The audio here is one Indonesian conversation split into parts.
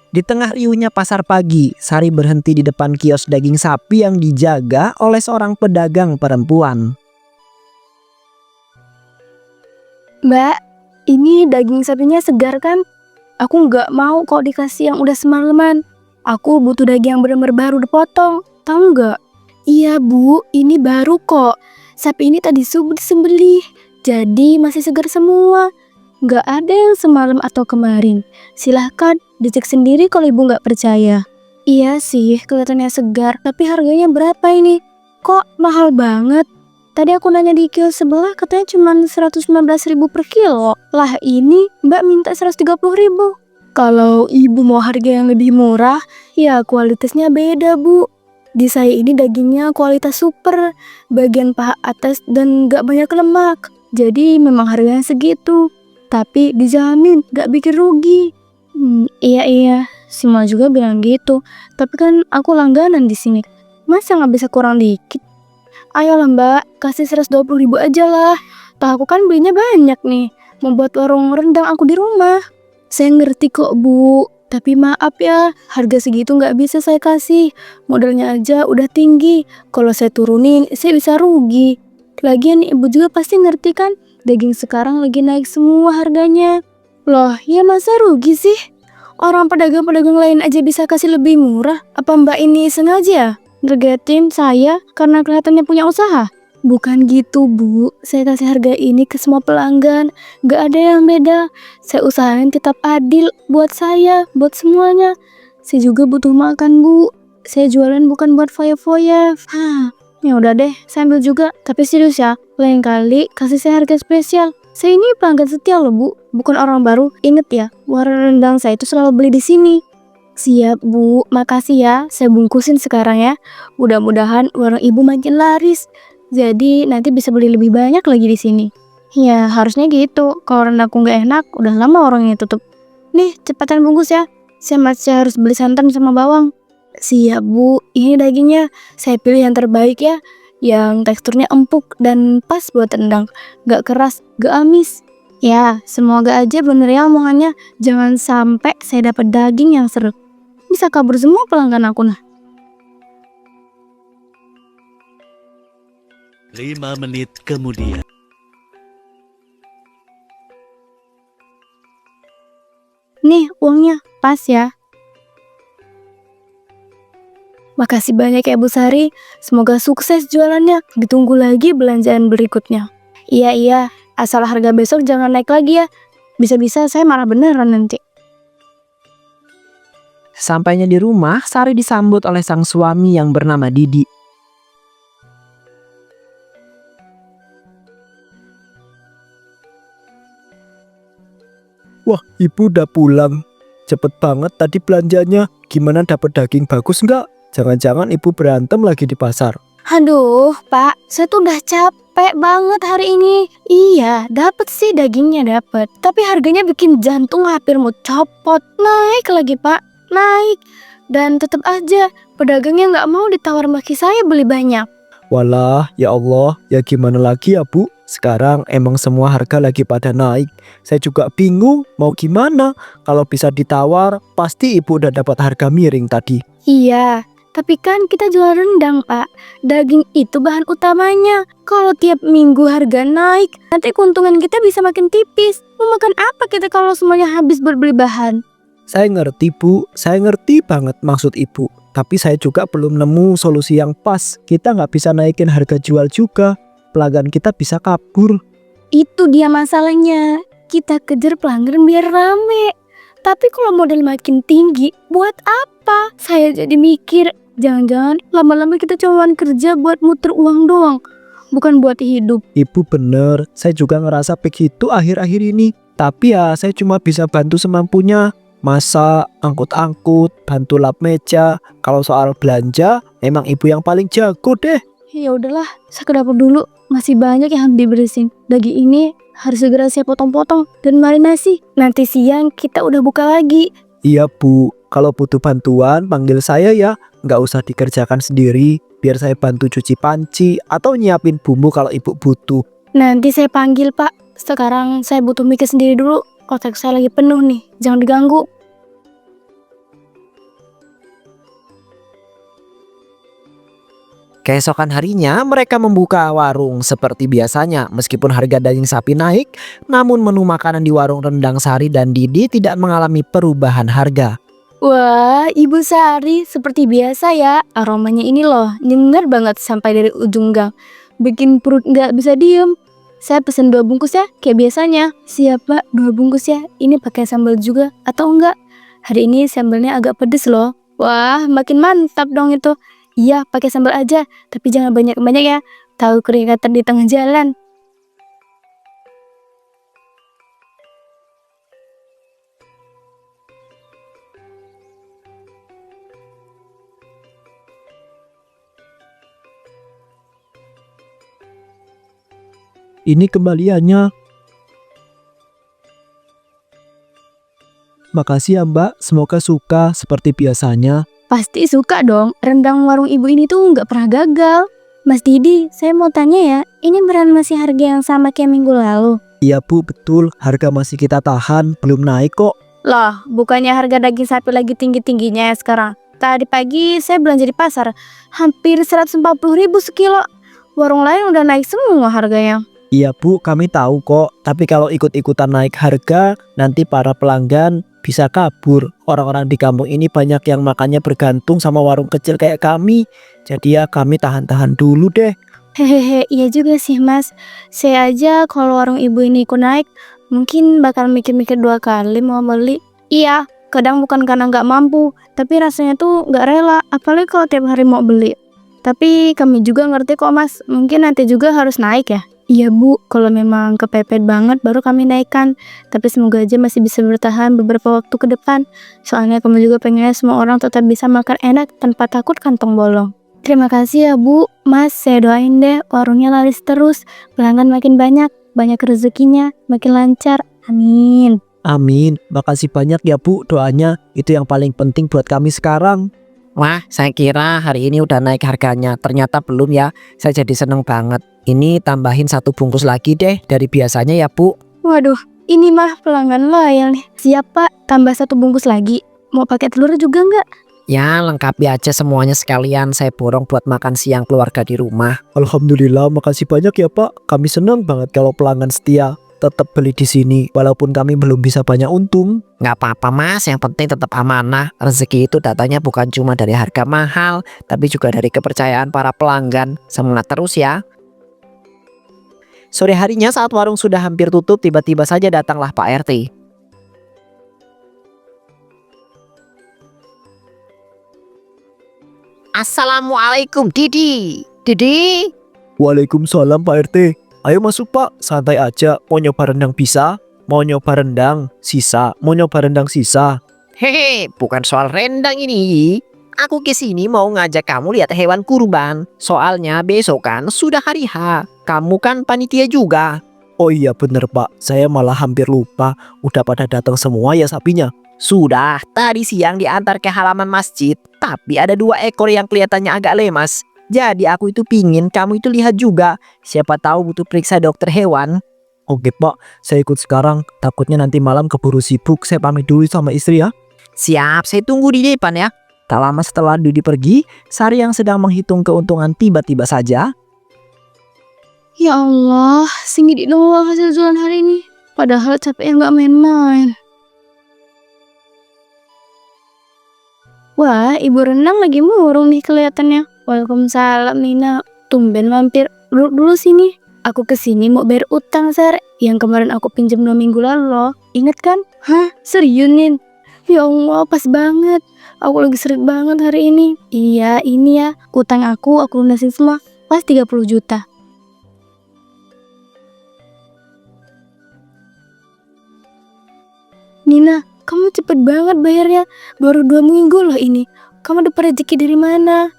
Di tengah riuhnya pasar pagi, Sari berhenti di depan kios daging sapi yang dijaga oleh seorang pedagang perempuan. Mbak, ini daging sapinya segar kan? Aku nggak mau kok dikasih yang udah semalaman. Aku butuh daging yang bener-bener baru dipotong. Tahu nggak? Iya bu, ini baru kok. Sapi ini tadi subuh disembelih. Jadi masih segar semua. Nggak ada yang semalam atau kemarin. Silahkan dicek sendiri kalau ibu nggak percaya. Iya sih, kelihatannya segar. Tapi harganya berapa ini? Kok mahal banget? Tadi aku nanya di kios sebelah katanya cuma 119.000 per kilo. Lah ini mbak minta 130.000. Kalau ibu mau harga yang lebih murah, ya kualitasnya beda bu. Di saya ini dagingnya kualitas super, bagian paha atas dan gak banyak lemak. Jadi memang harganya segitu. Tapi dijamin gak bikin rugi. Iya, semua juga bilang gitu. Tapi kan aku langganan di sini. Masa nggak bisa kurang dikit? Ayolah mbak, kasih 120.000 aja lah. Toh aku kan belinya banyak nih. Membuat warung rendang aku di rumah. Saya ngerti kok bu. Tapi maaf ya, harga segitu nggak bisa saya kasih. Modalnya aja udah tinggi. Kalau saya turunin, saya bisa rugi. Lagian ibu juga pasti ngerti kan, daging sekarang lagi naik semua harganya. Loh, ya masa rugi sih? Orang pedagang-pedagang lain aja bisa kasih lebih murah. Apa mbak ini sengaja nergetin saya karena kelihatannya punya usaha? Bukan gitu bu, saya kasih harga ini ke semua pelanggan. Gak ada yang beda. Saya usahain tetap adil buat saya, buat semuanya. Saya juga butuh makan bu. Saya jualan bukan buat foya-foya. Ya udah deh, saya ambil juga. Tapi serius ya, lain kali kasih saya harga spesial. Saya ini pelanggan setia loh bu, bukan orang baru. Ingat ya, warung rendang saya itu selalu beli di sini. Siap bu, makasih ya. Saya bungkusin sekarang ya. Mudah-mudahan warung ibu makin laris. Jadi nanti bisa beli lebih banyak lagi di sini. Ya harusnya gitu. Kalau rendangku nggak enak, udah lama warungnya tutup. Nih, cepatan bungkus ya. Saya masih harus beli santan sama bawang. Siap bu, ini dagingnya. Saya pilih yang terbaik ya. Yang teksturnya empuk dan pas buat rendang. Gak keras, gak amis. Ya, semoga aja bener ya omongannya. Jangan sampai saya dapat daging yang seru. Bisa kabur semua pelanggan aku nah. 5 menit kemudian. Nih uangnya, pas ya. Makasih banyak ya Bu Sari. Semoga sukses jualannya. Ditunggu lagi belanjaan berikutnya. Iya, asal harga besok jangan naik lagi ya. Bisa-bisa saya marah beneran nanti. Sampainya di rumah, Sari disambut oleh sang suami yang bernama Didi. Wah, ibu udah pulang. Cepet banget tadi belanjanya. Gimana dapat daging bagus nggak? Jangan-jangan ibu berantem lagi di pasar. Aduh, Pak, saya tuh udah capek banget hari ini. Iya, dapet sih dagingnya dapet. Tapi harganya bikin jantung hampir mau copot. Naik lagi, Pak. Naik. Dan tetap aja, pedagangnya nggak mau ditawar maki saya beli banyak. Walah, ya Allah, ya gimana lagi ya bu? Sekarang emang semua harga lagi pada naik. Saya juga bingung mau gimana. Kalau bisa ditawar, pasti ibu udah dapat harga miring tadi. Iya, tapi kan kita jual rendang, Pak. Daging itu bahan utamanya. Kalau tiap minggu harga naik, nanti keuntungan kita bisa makin tipis. Mau makan apa kita kalau semuanya habis buat beli bahan? Saya ngerti bu, saya ngerti banget maksud ibu. Tapi saya juga belum nemu solusi yang pas. Kita nggak bisa naikin harga jual juga. Pelanggan kita bisa kabur. Itu dia masalahnya. Kita kejar pelanggan biar rame. Tapi kalau modal makin tinggi, buat apa? Saya jadi mikir, jangan-jangan lama-lama kita cuma kerja buat muter uang doang, bukan buat hidup. Ibu bener, saya juga ngerasa begitu akhir-akhir ini. Tapi ya saya cuma bisa bantu semampunya. Masak, angkut-angkut, bantu lap meja. Kalau soal belanja, emang ibu yang paling jago deh. Ya udahlah, saya ke dapur dulu. Masih banyak yang harus diberesin. Daging ini harus segera saya potong-potong dan marinasi. Nanti siang kita udah buka lagi. Iya bu, kalau butuh bantuan panggil saya ya. Nggak usah dikerjakan sendiri. Biar saya bantu cuci panci atau nyiapin bumbu kalau ibu butuh. Nanti saya panggil pak. Sekarang saya butuh mikir sendiri dulu. Otak saya lagi penuh nih, jangan diganggu. Keesokan harinya mereka membuka warung seperti biasanya. Meskipun harga daging sapi naik, namun menu makanan di warung rendang Sari dan Didi tidak mengalami perubahan harga. Wah, Ibu Sari seperti biasa ya. Aromanya ini loh, nyengar banget sampai dari ujung gang. Bikin perut nggak bisa diem. Saya pesen 2 bungkus ya, kayak biasanya. Siap Pak, 2 bungkus ya. Ini pakai sambal juga atau enggak? Hari ini sambalnya agak pedes loh. Wah, makin mantap dong itu. Iya, pakai sambal aja, tapi jangan banyak-banyak ya. Tahu keringatan di tengah jalan. Ini kembaliannya. Makasih ya Mbak, semoga suka seperti biasanya. Pasti suka dong, rendang warung ibu ini tuh nggak pernah gagal. Mas Didi, saya mau tanya ya, ini beneran masih harga yang sama kayak minggu lalu? Iya Bu, betul, harga masih kita tahan, belum naik kok. Loh, bukannya harga daging sapi lagi tinggi-tingginya ya sekarang? Tadi pagi saya belanja di pasar, hampir 140.000 sekilo. Warung lain udah naik semua harganya. Iya Bu, kami tahu kok, tapi kalau ikut-ikutan naik harga, nanti para pelanggan bisa kabur. Orang-orang di kampung ini banyak yang makannya bergantung sama warung kecil kayak kami. Jadi ya kami tahan-tahan dulu deh. Hehehe, iya juga sih mas. Saya aja kalau warung ibu ini ikut naik, mungkin bakal mikir-mikir 2 kali mau beli. Iya, kadang bukan karena nggak mampu, tapi rasanya tuh nggak rela, apalagi kalau tiap hari mau beli. Tapi kami juga ngerti kok mas, mungkin nanti juga harus naik ya. Iya bu, kalau memang kepepet banget baru kami naikkan. Tapi semoga aja masih bisa bertahan beberapa waktu ke depan. Soalnya kami juga pengennya semua orang tetap bisa makan enak tanpa takut kantong bolong. Terima kasih ya bu, mas saya doain deh warungnya laris terus. Pelanggan makin banyak, banyak rezekinya, makin lancar. Amin. Amin, makasih banyak ya Bu doanya, itu yang paling penting buat kami sekarang. Wah, saya kira hari ini udah naik harganya. Ternyata belum ya. Saya jadi seneng banget. Ini tambahin 1 bungkus lagi deh dari biasanya ya Bu. Waduh, ini mah pelanggan loyal nih. Siap pak, tambah 1 bungkus lagi. Mau pakai telur juga nggak? Ya lengkapi aja semuanya sekalian. Saya borong buat makan siang keluarga di rumah. Alhamdulillah, makasih banyak ya Pak. Kami senang banget kalau pelanggan setia tetap beli di sini, walaupun kami belum bisa banyak untung. Nggak apa-apa mas, yang penting tetap amanah. Rezeki itu datanya bukan cuma dari harga mahal, tapi juga dari kepercayaan para pelanggan. Semangat terus ya. Sore harinya saat warung sudah hampir tutup, tiba-tiba saja datanglah Pak RT. Assalamualaikum Didi. Didi. Waalaikumsalam Pak RT. Ayo masuk Pak, santai aja. Mau nyoba rendang bisa? Mau nyoba rendang sisa? Mau nyoba rendang sisa? Hehe, bukan soal rendang ini. Aku kesini mau ngajak kamu lihat hewan kurban. Soalnya besok kan sudah hari H. Kamu kan panitia juga. Oh iya bener Pak, saya malah hampir lupa. Udah pada datang semua ya sapinya? Sudah, tadi siang diantar ke halaman masjid. Tapi ada 2 ekor yang kelihatannya agak lemas. Jadi aku itu pingin kamu itu lihat juga. Siapa tahu butuh periksa dokter hewan. Oke Pak, saya ikut sekarang. Takutnya nanti malam keburu sibuk. Saya pamit dulu sama istri ya. Siap, saya tunggu di depan ya. Tak lama setelah Didi pergi, Sari yang sedang menghitung keuntungan tiba-tiba saja. Ya Allah, segini doang hasil jualan hari ini. Padahal capeknya nggak main-main. Wah, ibu renang lagi murung nih kelihatannya. Waalaikumsalam Nina. Tumben mampir. Duduk dulu sini. Aku kesini mau bayar utang Sar. Yang kemarin aku pinjam 2 minggu lalu loh. Ingat kan? Hah? Serius Nin? Ya Allah, pas banget. Aku lagi seret banget hari ini. Iya, ini ya. Utang aku lunasin semua. Pas 30 juta. Nina, kamu cepet banget bayarnya. Baru 2 minggu loh ini. Kamu dapat rezeki dari mana?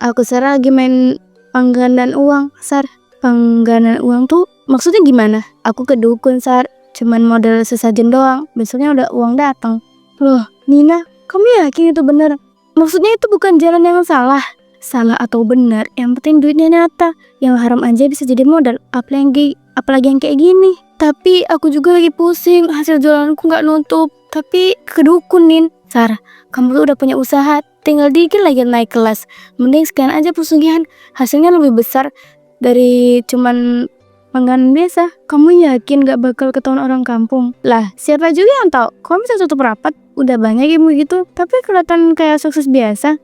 Aku Sarah lagi main pangganan uang, Sar. Pangganan uang tuh maksudnya gimana? Aku ke dukun, Sar. Cuman modal sesajen doang. Besoknya udah uang datang. Loh, Nina, kamu yakin itu bener? Maksudnya itu bukan jalan yang salah. Salah atau benar, yang penting duitnya nyata. Yang haram aja bisa jadi modal. Apalagi yang kayak gini. Tapi aku juga lagi pusing. Hasil jualanku nggak nutup. Tapi ke dukun, Nin. Sar, kamu tuh udah punya usaha. tinggal dikit lagi naik kelas. Mending sekian aja pesugihan, hasilnya lebih besar dari cuman makanan biasa. Kamu yakin gak bakal ketahuan orang kampung? Lah, siapa juga yang tahu? Kamu bisa tutup rapat, udah banyak ibu gitu, tapi kelihatan kayak sukses biasa.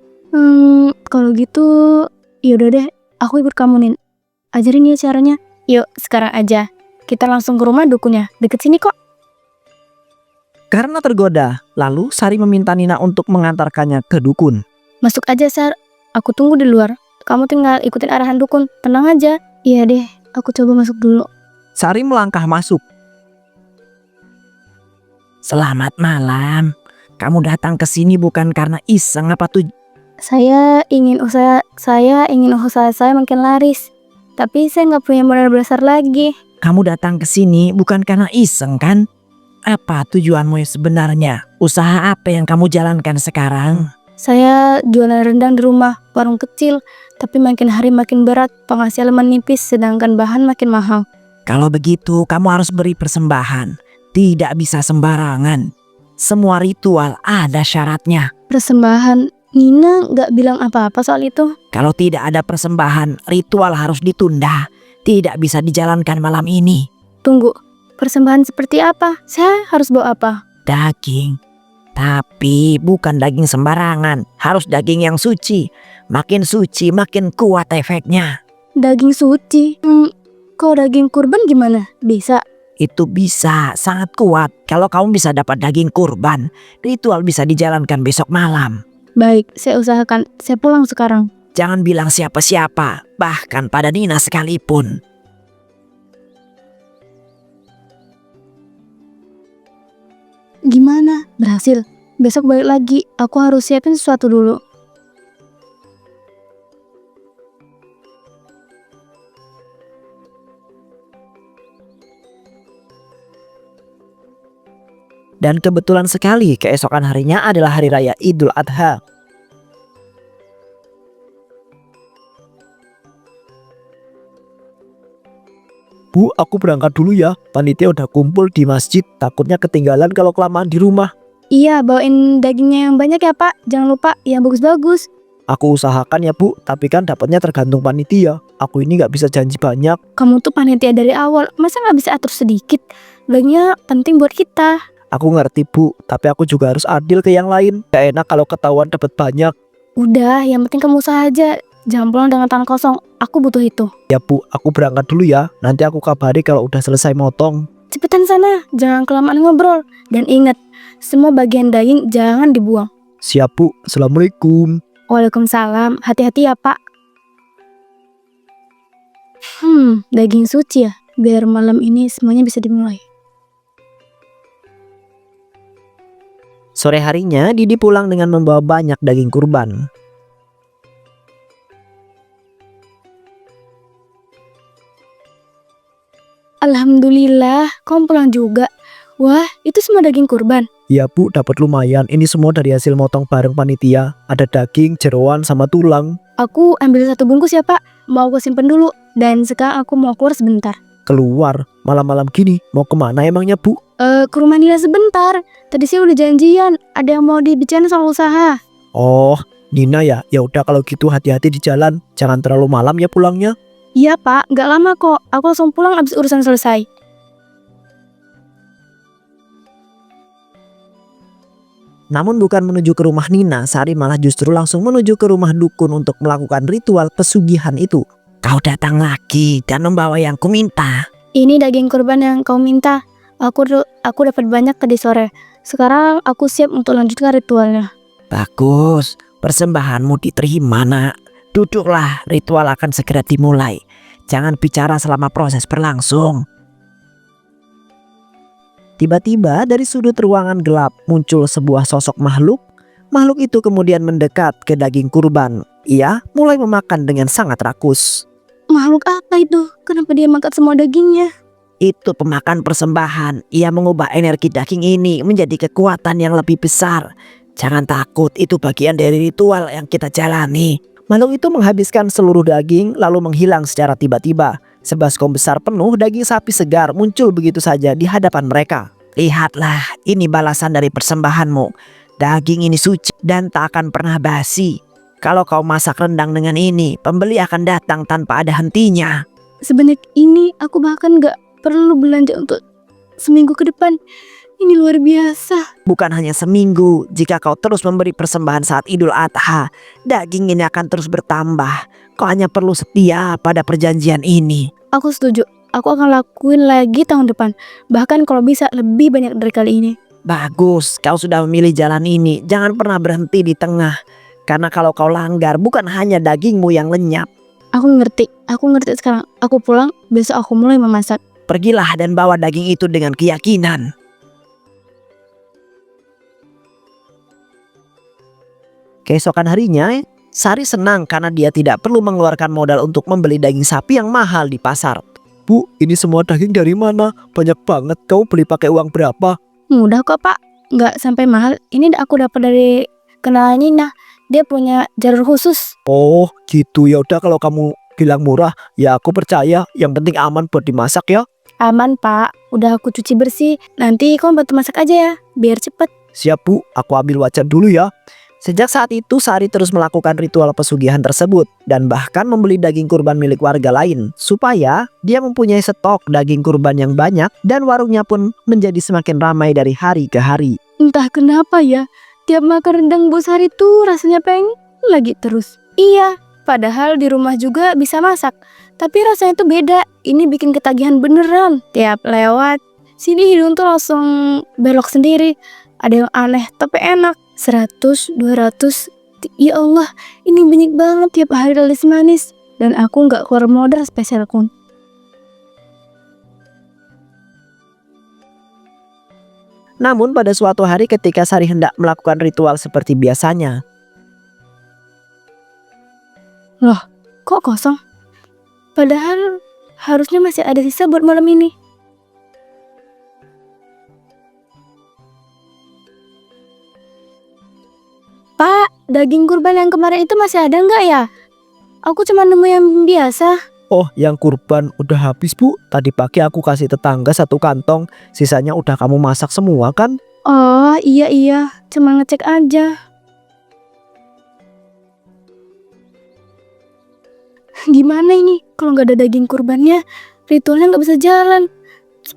Kalau gitu, yaudah deh, aku ikut kamu Nin. Ajarin ya caranya. Yuk, sekarang aja. Kita langsung ke rumah dukunnya, deket sini kok. Karena tergoda, lalu Sari meminta Nina untuk mengantarkannya ke dukun. Masuk aja Sar, aku tunggu di luar. Kamu tinggal ikutin arahan dukun, tenang aja. Iya deh, aku coba masuk dulu. Sari melangkah masuk. Selamat malam. Kamu datang ke sini bukan karena iseng apa tuh? Saya ingin usaha saya makin laris. Tapi saya nggak punya modal besar lagi. Kamu datang ke sini bukan karena iseng kan? Apa tujuanmu yang sebenarnya? Usaha apa yang kamu jalankan sekarang? Saya jualan rendang di rumah, warung kecil. Tapi makin hari makin berat, penghasilan menipis sedangkan bahan makin mahal. Kalau begitu kamu harus beri persembahan. Tidak bisa sembarangan. Semua ritual ada syaratnya. Persembahan, Nina nggak bilang apa-apa soal itu. Kalau tidak ada persembahan, ritual harus ditunda. Tidak bisa dijalankan malam ini. Tunggu, persembahan seperti apa? Saya harus bawa apa? Daging. Tapi bukan daging sembarangan. Harus daging yang suci. Makin suci makin kuat efeknya. Daging suci? Kalau daging kurban gimana? Bisa? Itu bisa, sangat kuat. Kalau kamu bisa dapat daging kurban, ritual bisa dijalankan besok malam. Baik, saya usahakan. Saya pulang sekarang. Jangan bilang siapa-siapa, bahkan pada Nina sekalipun. Gimana? Berhasil? Besok balik lagi. Aku harus siapin sesuatu dulu. Dan kebetulan sekali keesokan harinya adalah hari raya Idul Adha. Bu, aku berangkat dulu ya. Panitia udah kumpul di masjid. Takutnya ketinggalan kalau kelamaan di rumah. Iya, bawain dagingnya yang banyak ya Pak. Jangan lupa yang bagus-bagus. Aku usahakan ya Bu, tapi kan dapatnya tergantung panitia. Aku ini nggak bisa janji banyak. Kamu tuh panitia dari awal. Masa nggak bisa atur sedikit? Dagingnya penting buat kita. Aku ngerti Bu, tapi aku juga harus adil ke yang lain. Gak enak kalau ketahuan dapat banyak. Udah, yang penting kamu usaha aja. Jangan pulang dengan tangan kosong. Aku butuh itu. Ya Bu, aku berangkat dulu ya. Nanti aku kabari kalau udah selesai motong. Cepetan sana, jangan kelamaan ngobrol. Dan ingat, semua bagian daging jangan dibuang. Siap Bu, Assalamualaikum. Waalaikumsalam, hati-hati ya Pak. Daging suci ya. Biar malam ini semuanya bisa dimulai. Sore harinya Didi pulang dengan membawa banyak daging kurban. Alhamdulillah, kamu pulang juga. Wah, itu semua daging kurban. Ya Bu, dapat lumayan. Ini semua dari hasil motong bareng panitia. Ada daging, jeroan, sama tulang. Aku ambil 1 bungkus ya Pak. Mau aku simpen dulu. Dan sekarang aku mau keluar sebentar. Keluar malam-malam gini, mau kemana emangnya Bu? Ke rumah Nina sebentar. Tadi sih udah janjian. Ada yang mau dibicarain soal usaha. Oh, Nina ya. Ya udah kalau gitu hati-hati di jalan. Jangan terlalu malam ya pulangnya. Iya Pak, nggak lama kok. Aku langsung pulang abis urusan selesai. Namun bukan menuju ke rumah Nina, Sari malah justru langsung menuju ke rumah dukun untuk melakukan ritual pesugihan itu. Kau datang lagi dan membawa yang kuminta. Ini daging kurban yang kau minta. Aku dapat banyak tadi sore. Sekarang aku siap untuk lanjutkan ritualnya. Bagus, persembahanmu diterima nak. Duduklah, ritual akan segera dimulai. Jangan bicara selama proses berlangsung. Tiba-tiba dari sudut ruangan gelap muncul sebuah sosok makhluk. Makhluk itu kemudian mendekat ke daging kurban. Ia mulai memakan dengan sangat rakus. Makhluk apa itu? Kenapa dia makan semua dagingnya? Itu pemakan persembahan. Ia mengubah energi daging ini menjadi kekuatan yang lebih besar. Jangan takut, itu bagian dari ritual yang kita jalani. Makhluk itu menghabiskan seluruh daging lalu menghilang secara tiba-tiba. Sebaskom besar penuh daging sapi segar muncul begitu saja di hadapan mereka. Lihatlah, ini balasan dari persembahanmu. Daging ini suci dan tak akan pernah basi. Kalau kau masak rendang dengan ini, pembeli akan datang tanpa ada hentinya. Sebanyak ini aku bahkan gak perlu belanja untuk seminggu ke depan. Ini luar biasa. Bukan hanya seminggu, jika kau terus memberi persembahan saat Idul Adha, daging ini akan terus bertambah. Kau hanya perlu setia pada perjanjian ini. Aku setuju. Aku akan lakuin lagi tahun depan. Bahkan kalau bisa lebih banyak dari kali ini. Bagus, kau sudah memilih jalan ini. Jangan pernah berhenti di tengah. Karena kalau kau langgar, bukan hanya dagingmu yang lenyap. Aku ngerti sekarang. Aku pulang, besok aku mulai memasak. Pergilah dan bawa daging itu dengan keyakinan. Keesokan harinya, Sari senang karena dia tidak perlu mengeluarkan modal untuk membeli daging sapi yang mahal di pasar. Bu, ini semua daging dari mana? Banyak banget. Kau beli pakai uang berapa? Mudah kok pak, nggak sampai mahal. Ini aku dapat dari kenalan Nina. Dia punya jalur khusus. Oh gitu, ya udah kalau kamu bilang murah, ya aku percaya. Yang penting aman buat dimasak ya. Aman pak, udah aku cuci bersih. Nanti kamu bantu masak aja ya, biar cepet. Siap bu, aku ambil wajan dulu ya. Sejak saat itu Sari terus melakukan ritual pesugihan tersebut dan bahkan membeli daging kurban milik warga lain supaya dia mempunyai stok daging kurban yang banyak dan warungnya pun menjadi semakin ramai dari hari ke hari. Entah kenapa ya, tiap makan rendang Bu Sari tuh rasanya pengen lagi terus. Iya, padahal di rumah juga bisa masak. Tapi rasanya tuh beda, ini bikin ketagihan beneran. Tiap lewat, sini hidung tuh langsung belok sendiri. Ada yang aneh tapi enak. 100, 200, ya Allah, ini banyak banget tiap hari lalis manis. Dan aku gak keluar modal spesial pun. Namun pada suatu hari ketika Sari hendak melakukan ritual seperti biasanya, Loh, kok kosong? Padahal harusnya masih ada sisa buat malam ini. Pak, daging kurban yang kemarin itu masih ada nggak ya? Aku cuma nemu yang biasa. Oh, yang kurban udah habis bu. Tadi pagi aku kasih tetangga 1 kantong. Sisanya udah kamu masak semua kan? Oh iya, cuma ngecek aja. Gimana ini? Kalau nggak ada daging kurbannya, ritualnya nggak bisa jalan.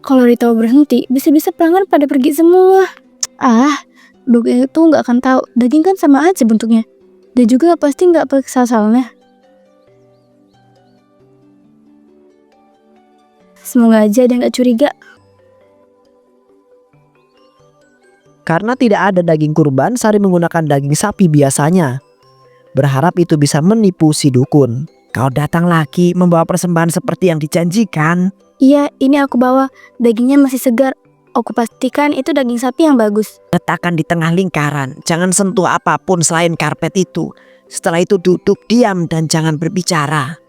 Kalau ritual berhenti, bisa-bisa pelanggan pada pergi semua. Dogeng itu nggak akan tahu. Daging kan sama aja bentuknya. Dia juga pasti nggak pakai sasalnya. Semoga aja dia nggak curiga. karena tidak ada daging kurban, Sari menggunakan daging sapi biasanya. Berharap itu bisa menipu si dukun. Kau datang lagi membawa persembahan seperti yang dijanjikan. Iya, ini aku bawa. Dagingnya masih segar. Aku pastikan itu daging sapi yang bagus. Letakkan di tengah lingkaran. Jangan sentuh apapun selain karpet itu. Setelah itu duduk diam dan jangan berbicara.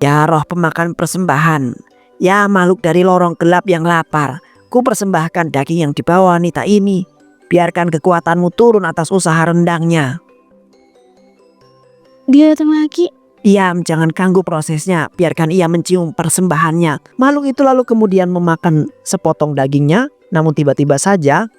Ya roh pemakan persembahan. Ya makhluk dari lorong gelap yang lapar. Ku persembahkan daging yang dibawa wanita ini. Biarkan kekuatanmu turun atas usaha rendangnya. Dia datang lagi. Diam, jangan ganggu prosesnya. Biarkan ia mencium persembahannya. Makhluk itu lalu kemudian memakan sepotong dagingnya. Namun tiba-tiba saja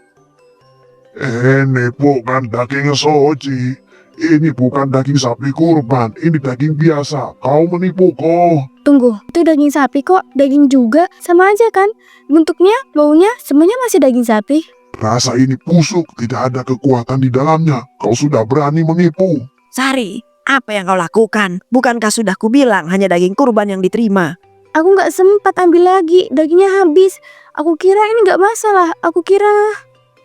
Ini bukan daging soji. Ini bukan daging sapi kurban. Ini daging biasa. Kau menipuku. Tunggu, itu daging sapi kok. Daging juga. Sama aja kan? Bentuknya, baunya, semuanya masih daging sapi. Rasa ini busuk. Tidak ada kekuatan di dalamnya. Kau sudah berani menipu. Sari, apa yang kau lakukan? Bukankah sudah kubilang hanya daging kurban yang diterima? Aku gak sempat ambil lagi. Dagingnya habis. Aku kira ini gak masalah. Aku kira...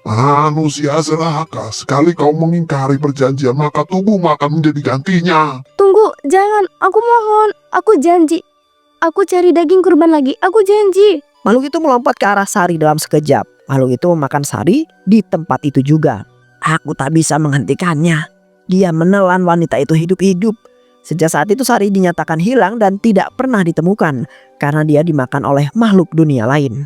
Manusia serakah. Sekali kau mengingkari perjanjian, maka tubuhmu akan menjadi gantinya. Tunggu, jangan. Aku mohon. Aku janji. Aku cari daging kurban lagi. Aku janji. Makhluk itu melompat ke arah Sari dalam sekejap. Makhluk itu memakan Sari di tempat itu juga. Aku tak bisa menghentikannya. Dia menelan wanita itu hidup-hidup. Sejak saat itu Sari dinyatakan hilang dan tidak pernah ditemukan karena dia dimakan oleh makhluk dunia lain.